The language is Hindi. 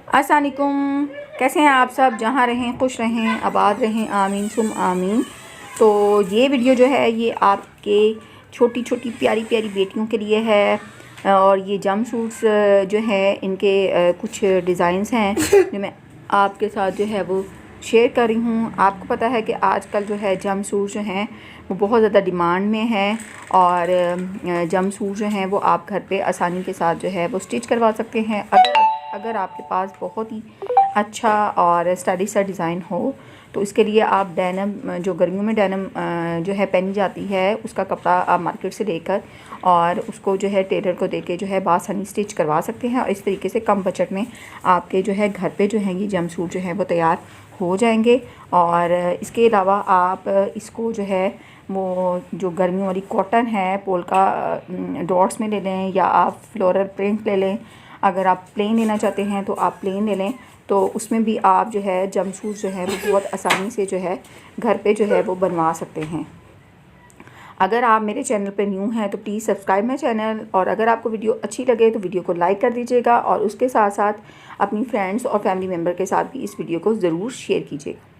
अस्सलामुअलैकुम, कैसे हैं आप सब। जहाँ रहें खुश रहें, आबाद रहें, आमीन सुम आमीन। तो ये वीडियो जो है ये आपके छोटी छोटी प्यारी प्यारी बेटियों के लिए है। और ये जंप सूट्स जो है इनके कुछ डिज़ाइंस हैं जो मैं आपके साथ जो है वो शेयर कर रही हूँ। आपको पता है कि आजकल जो है जंप सूट जो हैं वो बहुत ज़्यादा डिमांड में है। और जंप सूट जो हैं वो आप घर पे आसानी के साथ जो है वो स्टिच करवा सकते हैं। अगर आपके पास बहुत ही अच्छा और स्टाइलिश सा डिज़ाइन हो तो इसके लिए आप डेनिम, जो गर्मियों में डेनिम जो है पहनी जाती है, उसका कपड़ा आप मार्केट से लेकर और उसको जो है टेलर को देके जो है बासानी स्टिच करवा सकते हैं। और इस तरीके से कम बजट में आपके जो है घर पे जो है ये जंप सूट जो है वो तैयार हो जाएंगे। और इसके अलावा आप इसको जो है वो जो गर्मियों वाली कॉटन है पोल्का डॉट्स में ले लें, या आप फ्लोरल प्रिंट ले लें। अगर आप प्लेन लेना चाहते हैं तो आप प्लेन ले लें, तो उसमें भी आप जो है जंप सूट जो है वो बहुत आसानी से जो है घर पे जो है वो बनवा सकते हैं। अगर आप मेरे चैनल पे न्यू हैं तो प्लीज़ सब्सक्राइब माई चैनल, और अगर आपको वीडियो अच्छी लगे तो वीडियो को लाइक कर दीजिएगा और उसके साथ साथ अपनी फ्रेंड्स और फैमिली मेम्बर के साथ भी इस वीडियो को ज़रूर शेयर कीजिएगा।